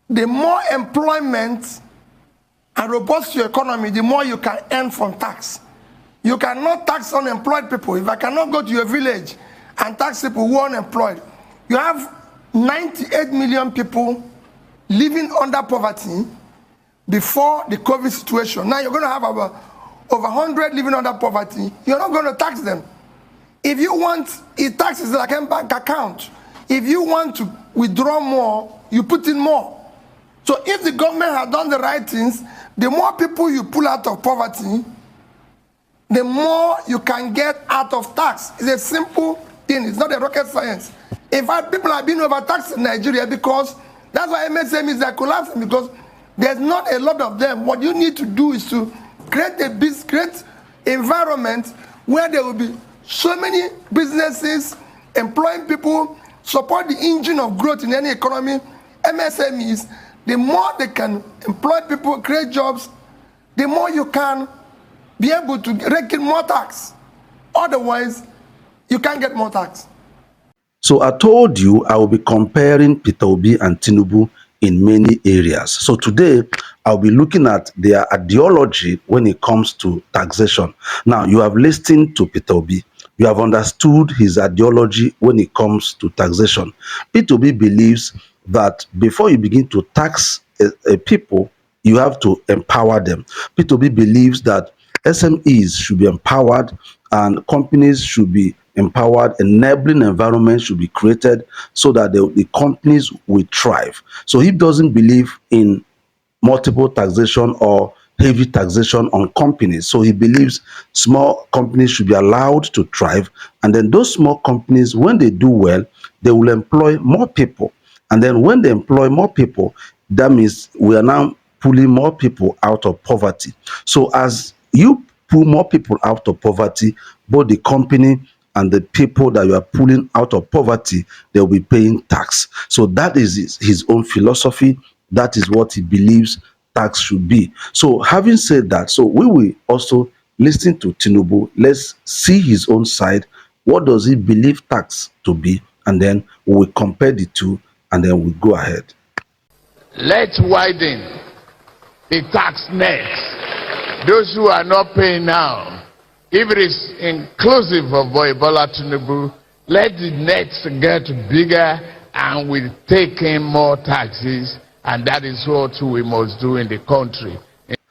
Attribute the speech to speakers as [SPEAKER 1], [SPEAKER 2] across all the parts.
[SPEAKER 1] the more employment and robust your economy, the more you can earn from tax. You cannot tax unemployed people. If I cannot go to your village and tax people who are unemployed, you have 98 million people living under poverty before the COVID situation. Now you're going to have over 100 living under poverty. You're not going to tax them. If you want, it taxes like a bank account. If you want to withdraw more, you put in more. So if the government has done the right things, the more people you pull out of poverty, the more you can get out of tax. It's a simple thing. It's not a rocket science. In fact, people are being overtaxed in Nigeria because that's why MSMEs are collapsing, because there's not a lot of them. What you need to do is to create a great environment where there will be so many businesses employing people, support the engine of growth in any economy. MSMEs, the more they can employ people, create jobs, the more you can be able to rake in more tax. Otherwise, you can't get more tax.
[SPEAKER 2] So I told you I will be comparing Peter Obi and Tinubu in many areas. So today, I'll be looking at their ideology when it comes to taxation. Now, you have listened to Peter Obi. You have understood his ideology when it comes to taxation. Peter Obi believes that before you begin to tax a people, you have to empower them. Peter Obi believes that SMEs should be empowered and companies should be empowered. Enabling environment should be created so that the companies will thrive. So he doesn't believe in multiple taxation or heavy taxation on companies. So he believes small companies should be allowed to thrive, and then those small companies, when they do well, they will employ more people. And then when they employ more people, that means we are now pulling more people out of poverty. So as you pull more people out of poverty, both the company and the people that you are pulling out of poverty, they will be paying tax. So that is his own philosophy. That is what he believes tax should be. So having said that, so we will also listen to Tinubu. Let's see his own side. What does he believe tax to be? And then we will compare the two, and then we'll go ahead.
[SPEAKER 3] Let's widen the tax net. Those who are not paying now, if it is inclusive of Bola Tinubu, let the nets get bigger and we take in more taxes, and that is what we must do in the country.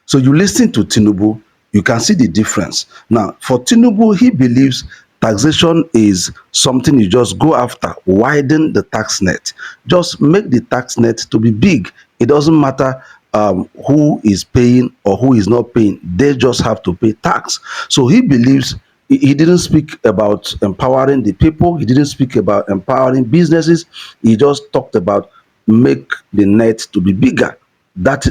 [SPEAKER 2] So you listen to Tinubu, you can see the difference. Now, for Tinubu, he believes taxation is something you just go after, widen the tax net. Just make the tax net to be big. It doesn't matter who is paying or who is not paying. They just have to pay tax. So he believes, he didn't speak about empowering the people. He didn't speak about empowering businesses. He just talked about make the net to be bigger.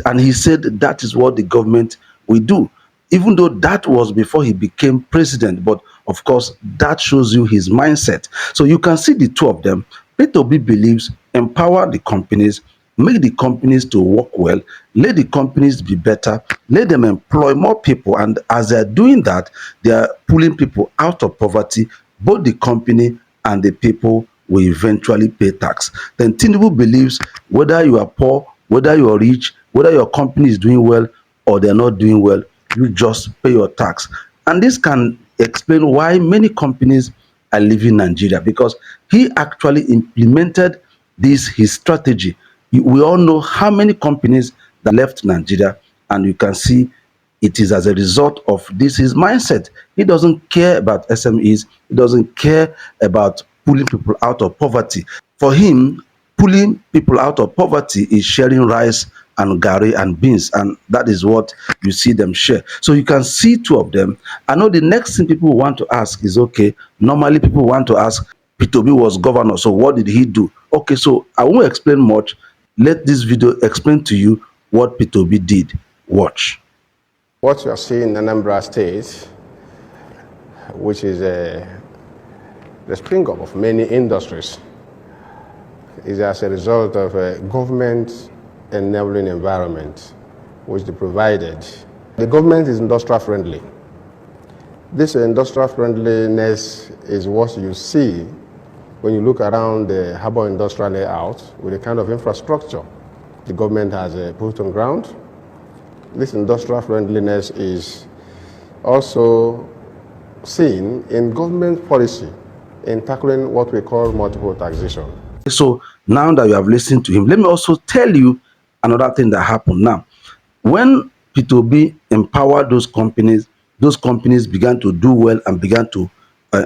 [SPEAKER 2] And he said that is what the government will do, even though that was before he became president. But of course, that shows you his mindset. So you can see the two of them. Peter Obi believes empower the companies, make the companies to work well, let the companies be better, let them employ more people. And as they're doing that, they are pulling people out of poverty. Both the company and the people will eventually pay tax. Then Tinubu believes whether you are poor, whether you are rich, whether your company is doing well or they're not doing well, you just pay your tax. And this can explain why many companies are leaving Nigeria, because he actually implemented his strategy. We all know how many companies that left Nigeria, and you can see it is as a result of his mindset. He doesn't care about SMEs. He doesn't care about pulling people out of poverty. For him, pulling people out of poverty is sharing rice and gari and beans, and that is what you see them share. So you can see two of them. I know the next thing people want to ask is, okay, normally people want to ask, Peter Obi was governor, so what did he do? Okay, so I won't explain much. Let this video explain to you what Peter Obi did. Watch.
[SPEAKER 4] What you are seeing in Anambra State, which is the spring up of many industries, is as a result of a government enabling environment which they provided. The government is industrial friendly. This industrial friendliness is what you see when you look around the Harbour industrial layout with the kind of infrastructure the government has put on ground. This industrial friendliness is also seen in government policy in tackling what we call multiple taxation.
[SPEAKER 2] So now that you have listened to him, let me also tell you another thing that happened. Now, when Peter Obi empowered those companies began to do well and began to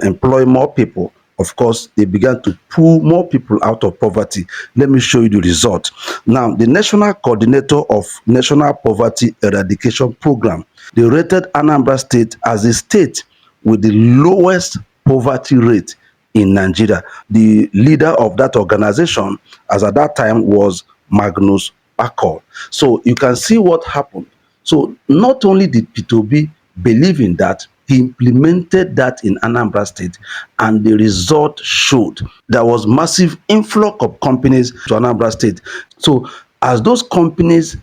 [SPEAKER 2] employ more people. Of course, they began to pull more people out of poverty. Let me show you the result. Now, the National Coordinator of National Poverty Eradication Program, they rated Anambra State as a state with the lowest poverty rate in Nigeria. The leader of that organization, as at that time, was Magnus Akol. So you can see what happened. So not only did Peter Obi believe in that, he implemented that in Anambra State, and the result showed there was massive influx of companies to Anambra State. So as those companies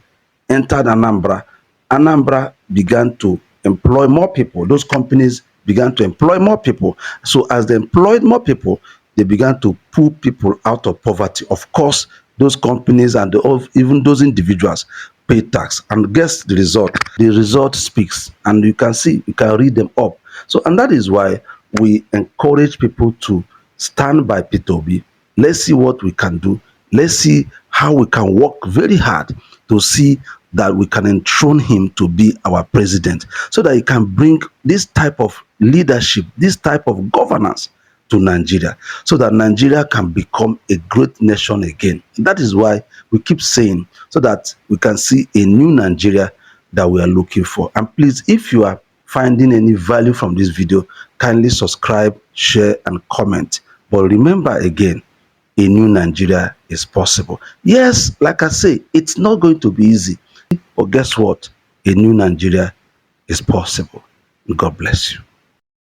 [SPEAKER 2] entered Anambra, Anambra began to employ more people. Those companies began to employ more people. So as they employed more people, they began to pull people out of poverty. Of course, those companies and even those individuals pay tax. And guess the result? The result speaks, and you can see, you can read them up. So, and that is why we encourage people to stand by Peter Obi. Let's see what we can do. Let's see how we can work very hard to see that we can enthrone him to be our president, so that he can bring this type of leadership, this type of governance to Nigeria, so that Nigeria can become a great nation again. That is why we keep saying, so that we can see a new Nigeria that we are looking for. And please, if you are finding any value from this video, kindly subscribe, share, and comment. But remember again, a new Nigeria is possible. Yes, like I say, it's not going to be easy. But guess what? A new Nigeria is possible. God bless you.